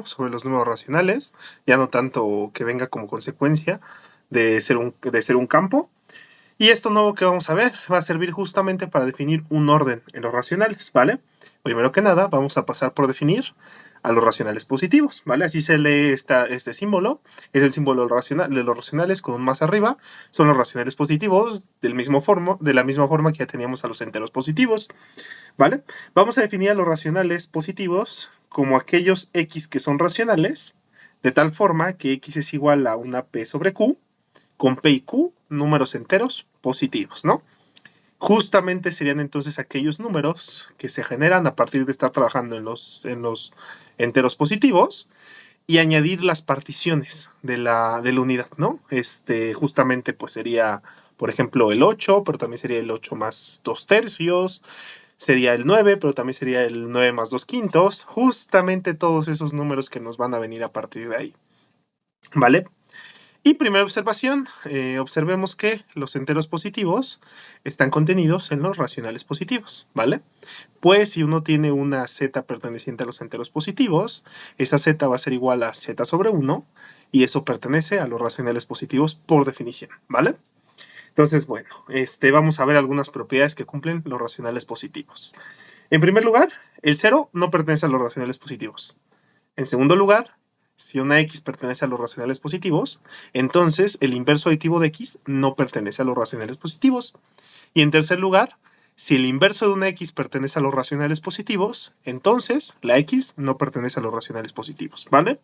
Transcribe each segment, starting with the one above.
sobre los números racionales, ya no tanto que venga como consecuencia de ser un campo. Y esto nuevo que vamos a ver va a servir justamente para definir un orden en los racionales, ¿vale? Primero que nada, vamos a pasar por definir a los racionales positivos, ¿vale? Así se lee este símbolo, es el símbolo de los racionales con un más arriba, son los racionales positivos de la misma forma que ya teníamos a los enteros positivos, ¿vale? Vamos a definir a los racionales positivos como aquellos x que son racionales, de tal forma que x es igual a una p sobre q, con p y q números enteros positivos, ¿no? Justamente serían entonces aquellos números que se generan a partir de estar trabajando en los enteros positivos y añadir las particiones de la unidad, ¿no? Justamente pues sería, por ejemplo, el 8, pero también sería el 8 más 2 tercios, sería el 9, pero también sería el 9 más 2 quintos, justamente todos esos números que nos van a venir a partir de ahí, ¿vale? Y primera observación, observemos que los enteros positivos están contenidos en los racionales positivos, ¿vale? Pues si uno tiene una z perteneciente a los enteros positivos, esa z va a ser igual a z sobre 1 y eso pertenece a los racionales positivos por definición, ¿vale? Entonces, bueno, vamos a ver algunas propiedades que cumplen los racionales positivos. En primer lugar, el 0 no pertenece a los racionales positivos. En segundo lugar, si una x pertenece a los racionales positivos, entonces el inverso aditivo de x no pertenece a los racionales positivos. Y en tercer lugar, si el inverso de una x pertenece a los racionales positivos, entonces la x no pertenece a los racionales positivos, ¿vale?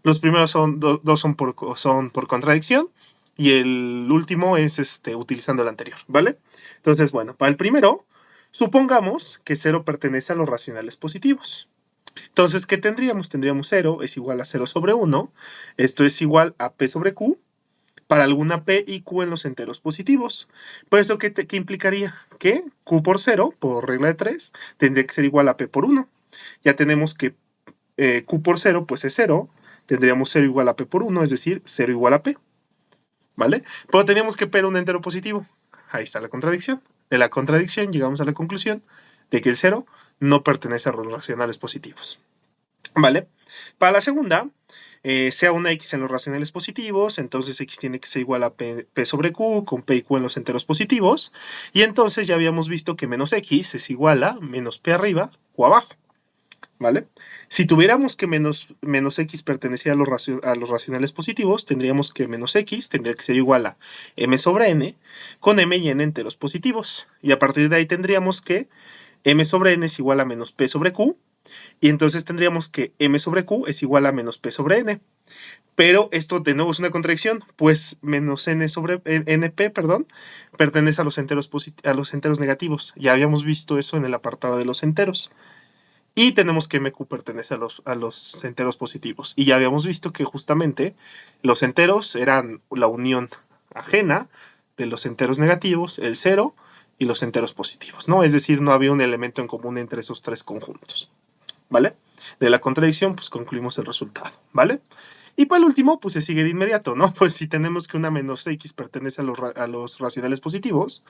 Los primeros dos son por contradicción y el último es utilizando el anterior, ¿vale? Entonces, bueno, para el primero, supongamos que 0 pertenece a los racionales positivos. Entonces, ¿qué tendríamos? Tendríamos 0 es igual a 0 sobre 1. Esto es igual a p sobre q para alguna p y q en los enteros positivos. ¿Por eso qué implicaría? Que q por 0, por regla de 3, tendría que ser igual a p por 1. Ya tenemos que q por 0 pues es 0. Tendríamos 0 igual a p por 1, es decir, 0 igual a p. ¿Vale? Pero teníamos que p era un entero positivo. Ahí está la contradicción. De la contradicción llegamos a la conclusión de que el 0 no pertenece a los racionales positivos. ¿Vale? Para la segunda, sea una x en los racionales positivos, entonces x tiene que ser igual a p sobre q, con p y q en los enteros positivos, y entonces ya habíamos visto que menos x es igual a menos p arriba, q abajo, ¿vale? Si tuviéramos que menos x pertenecía a los racionales positivos, tendríamos que menos x tendría que ser igual a m sobre n, con m y n enteros positivos, y a partir de ahí tendríamos que m sobre n es igual a menos p sobre q, y entonces tendríamos que m sobre q es igual a menos p sobre n. Pero esto de nuevo es una contradicción, pues menos n sobre np, perdón, pertenece a los enteros negativos. Ya habíamos visto eso en el apartado de los enteros. Y tenemos que mq pertenece a los enteros positivos. Y ya habíamos visto que justamente los enteros eran la unión ajena de los enteros negativos, el 0 y los enteros positivos, ¿no? Es decir, no había un elemento en común entre esos tres conjuntos. ¿Vale? De la contradicción, pues concluimos el resultado, ¿vale? Y para el último, pues se sigue de inmediato, ¿no? Pues si tenemos que una menos x pertenece a los racionales positivos,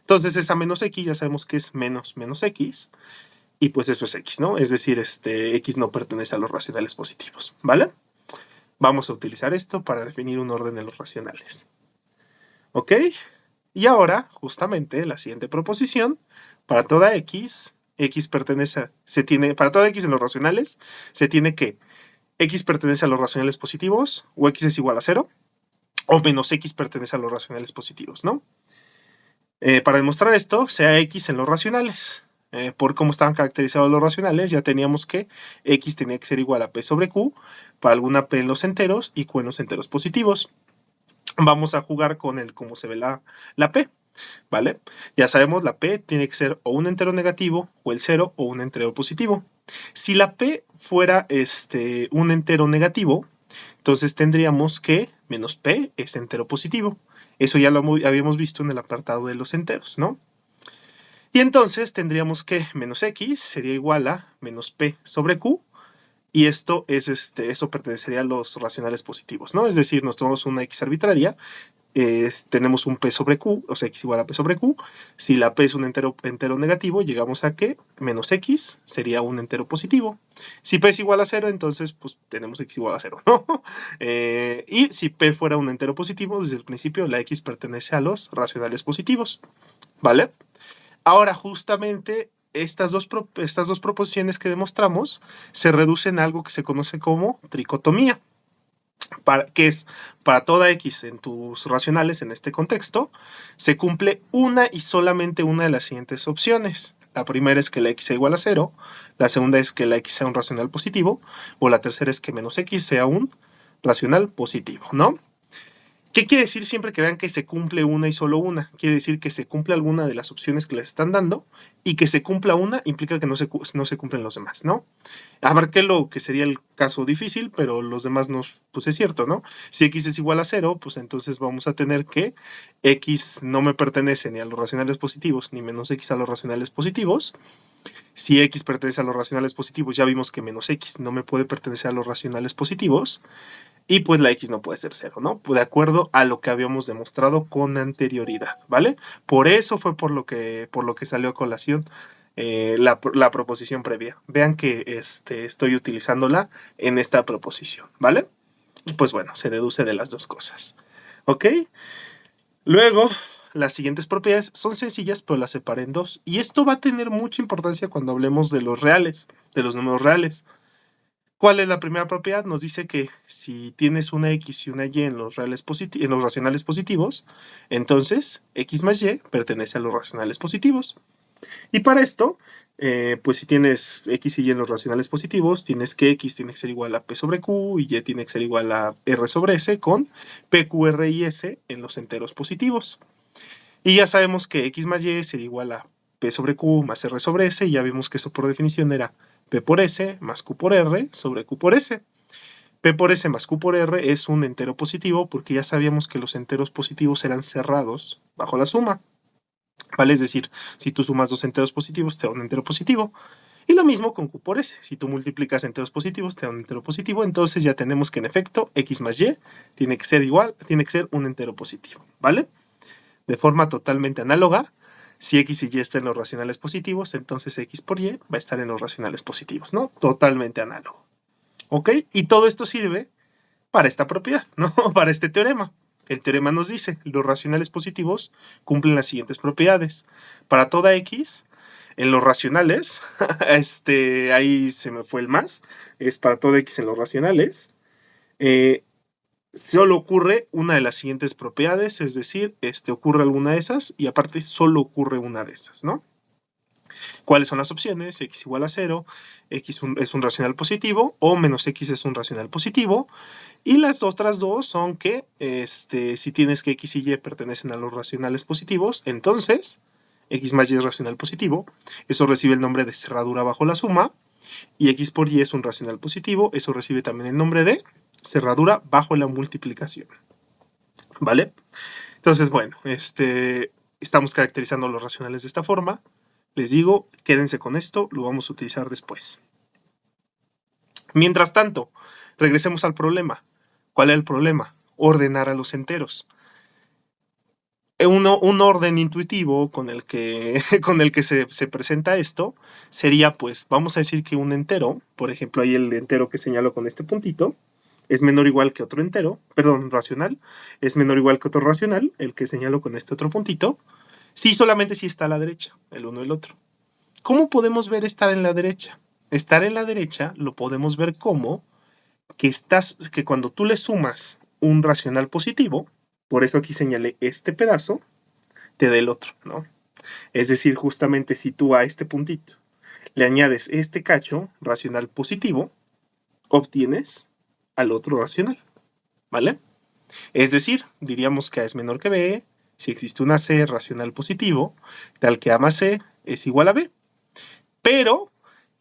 entonces esa menos x ya sabemos que es menos x, y pues eso es x, ¿no? Es decir, x no pertenece a los racionales positivos, ¿vale? Vamos a utilizar esto para definir un orden de los racionales. ¿Ok? Y ahora, justamente, la siguiente proposición, para toda x pertenece, para toda x en los racionales, se tiene que x pertenece a los racionales positivos, o x es igual a 0, o menos x pertenece a los racionales positivos, ¿no? Para demostrar esto, sea x en los racionales. Por cómo estaban caracterizados los racionales, ya teníamos que x tenía que ser igual a p sobre q, para alguna p en los enteros y q en los enteros positivos. Vamos a jugar con cómo se ve la p. ¿Vale? Ya sabemos, la p tiene que ser o un entero negativo, o el 0, o un entero positivo. Si la p fuera un entero negativo, entonces tendríamos que menos p es entero positivo. Eso ya lo habíamos visto en el apartado de los enteros, ¿no? Y entonces tendríamos que menos x sería igual a menos p sobre q, Y esto es eso pertenecería a los racionales positivos, ¿no? Es decir, nos tomamos una X arbitraria, tenemos un P sobre Q, o sea, X igual a P sobre Q. Si la P es un entero negativo, llegamos a que menos X sería un entero positivo. Si P es igual a 0, entonces pues tenemos X igual a 0, ¿no? Y si P fuera un entero positivo, desde el principio la X pertenece a los racionales positivos, ¿vale? Ahora, justamente estas dos proposiciones que demostramos se reducen a algo que se conoce como tricotomía, que es para toda X en tus racionales en este contexto, se cumple una y solamente una de las siguientes opciones. La primera es que la X sea igual a 0, la segunda es que la X sea un racional positivo, o la tercera es que menos X sea un racional positivo, ¿no? ¿Qué quiere decir siempre que vean que se cumple una y solo una? Quiere decir que se cumple alguna de las opciones que les están dando, y que se cumpla una implica que no se cumplen los demás, ¿no? Abarqué lo que sería el caso difícil, pero los demás no, pues es cierto, ¿no? Si X es igual a 0, pues entonces vamos a tener que X no me pertenece ni a los racionales positivos, ni menos X a los racionales positivos. Si X pertenece a los racionales positivos, ya vimos que menos X no me puede pertenecer a los racionales positivos. Y pues la X no puede ser 0, ¿no? De acuerdo a lo que habíamos demostrado con anterioridad, ¿vale? Por eso fue por lo que salió a colación la proposición previa. Vean que estoy utilizándola en esta proposición, ¿vale? Pues bueno, se deduce de las dos cosas. ¿Ok? Luego, las siguientes propiedades son sencillas, pero las separé en dos. Y esto va a tener mucha importancia cuando hablemos de los reales, de los números reales. ¿Cuál es la primera propiedad? Nos dice que si tienes una X y una Y en los racionales positivos, entonces X más Y pertenece a los racionales positivos. Y para esto, pues si tienes X y Y en los racionales positivos, tienes que X tiene que ser igual a P sobre Q y Y tiene que ser igual a R sobre S con P, Q, R y S en los enteros positivos. Y ya sabemos que X más Y sería igual a P sobre Q más R sobre S, y ya vimos que eso por definición era P por S más Q por R sobre Q por S. P por S más Q por R es un entero positivo porque ya sabíamos que los enteros positivos eran cerrados bajo la suma, ¿vale? Es decir, si tú sumas dos enteros positivos te da un entero positivo. Y lo mismo con Q por S. Si tú multiplicas enteros positivos te da un entero positivo, entonces ya tenemos que en efecto X más Y tiene que ser igual, tiene que ser un entero positivo, ¿vale? De forma totalmente análoga, si X y Y están en los racionales positivos, entonces X por Y va a estar en los racionales positivos, ¿no? Totalmente análogo. ¿Ok? Y todo esto sirve para esta propiedad, ¿no? Para este teorema. El teorema nos dice, los racionales positivos cumplen las siguientes propiedades. Para toda X, en los racionales, ahí se me fue el más, es para toda X en los racionales, solo ocurre una de las siguientes propiedades, es decir, ocurre alguna de esas y aparte solo ocurre una de esas, ¿no? ¿Cuáles son las opciones? X igual a 0, X es un racional positivo o menos X es un racional positivo. Y las otras dos son que si tienes que X y Y pertenecen a los racionales positivos, entonces X más Y es racional positivo. Eso recibe el nombre de cerradura bajo la suma. Y X por Y es un racional positivo. Eso recibe también el nombre de cerradura bajo la multiplicación. ¿Vale? Entonces, bueno, estamos caracterizando los racionales de esta forma. Les digo, quédense con esto, lo vamos a utilizar después. Mientras tanto, regresemos al problema. ¿Cuál es el problema? Ordenar a los enteros. Un orden intuitivo con el que, se presenta esto sería, pues, vamos a decir que un entero, por ejemplo, ahí el entero que señalo con este puntito, es menor o igual que otro entero, perdón, racional, es menor o igual que otro racional, el que señalo con este otro puntito, sí, solamente si está a la derecha, el uno y el otro. ¿Cómo podemos ver estar en la derecha? Estar en la derecha lo podemos ver como que cuando tú le sumas un racional positivo, por eso aquí señalé este pedazo, te da el otro, ¿no? Es decir, justamente si tú a este puntito le añades este cacho racional positivo, obtienes al otro racional, ¿vale? Es decir, diríamos que A es menor que B, si existe una C racional positivo, tal que A más C es igual a B. Pero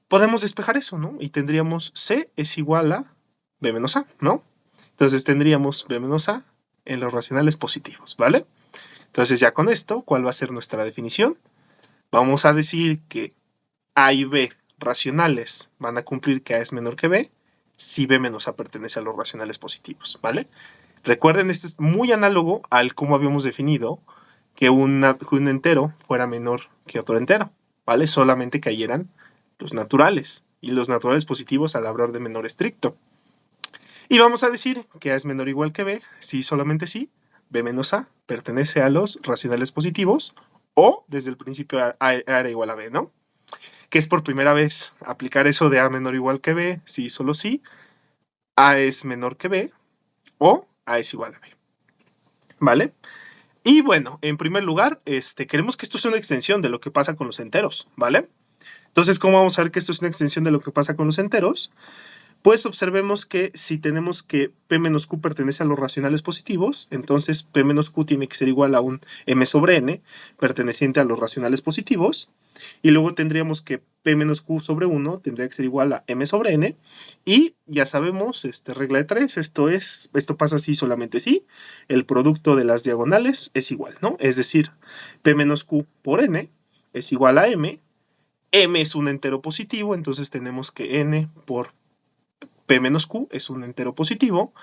podemos despejar eso, ¿no? Y tendríamos C es igual a B menos A, ¿no? Entonces tendríamos B menos A en los racionales positivos, ¿vale? Entonces ya con esto, ¿cuál va a ser nuestra definición? Vamos a decir que A y B racionales van a cumplir que A es menor que B, si B menos A pertenece a los racionales positivos, ¿vale? Recuerden, esto es muy análogo al cómo habíamos definido que un entero fuera menor que otro entero, ¿vale? Solamente cayeran los naturales, y los naturales positivos al hablar de menor estricto. Y vamos a decir que A es menor o igual que B, si solamente si B menos A pertenece a los racionales positivos, o desde el principio A era igual a B, ¿no? Que es por primera vez aplicar eso de A menor o igual que B, si solo si A es menor que B, o A es igual a B, ¿vale? Y bueno, en primer lugar, queremos que esto sea una extensión de lo que pasa con los enteros, ¿vale? Entonces, ¿cómo vamos a ver que esto es una extensión de lo que pasa con los enteros? Pues observemos que si tenemos que P menos Q pertenece a los racionales positivos, entonces P menos Q tiene que ser igual a un M sobre N perteneciente a los racionales positivos, y luego tendríamos que P menos Q sobre 1 tendría que ser igual a M sobre N, y ya sabemos, regla de 3, esto pasa así solamente si el producto de las diagonales es igual, ¿no? Es decir, P menos Q por N es igual a M. M es un entero positivo, entonces tenemos que N por P menos Q es un entero positivo,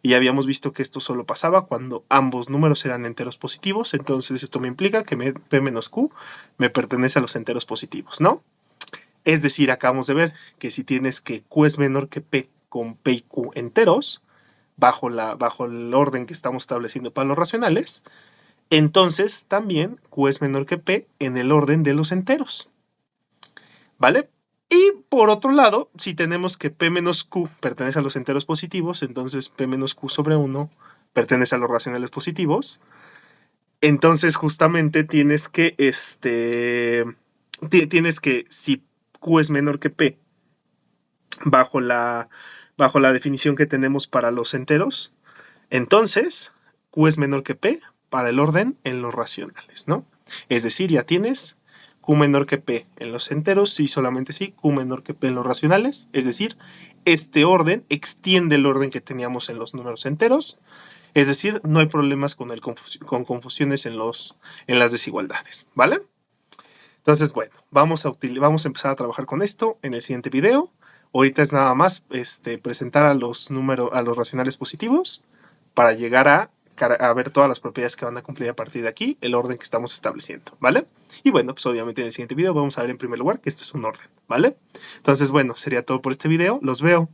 y habíamos visto que esto solo pasaba cuando ambos números eran enteros positivos, entonces esto me implica que P menos Q me pertenece a los enteros positivos, ¿no? Es decir, acabamos de ver que si tienes que Q es menor que P con P y Q enteros, bajo el orden que estamos estableciendo para los racionales, entonces también Q es menor que P en el orden de los enteros, ¿vale? Y por otro lado, si tenemos que P menos Q pertenece a los enteros positivos, entonces P menos Q sobre 1 pertenece a los racionales positivos. Entonces justamente tienes que, si Q es menor que P, bajo la definición que tenemos para los enteros, entonces Q es menor que P para el orden en los racionales, ¿no? Es decir, ya tienes Q menor que P en los enteros, sí, solamente sí, Q menor que P en los racionales, es decir, este orden extiende el orden que teníamos en los números enteros, es decir, no hay problemas con confusiones en las desigualdades, ¿vale? Entonces, bueno, vamos a empezar a trabajar con esto en el siguiente video. Ahorita es nada más presentar a los racionales positivos para llegar a ver todas las propiedades que van a cumplir a partir de aquí, el orden que estamos estableciendo, ¿vale? Y bueno, pues obviamente en el siguiente video vamos a ver en primer lugar que esto es un orden, ¿vale? Entonces, bueno, sería todo por este video. Los veo.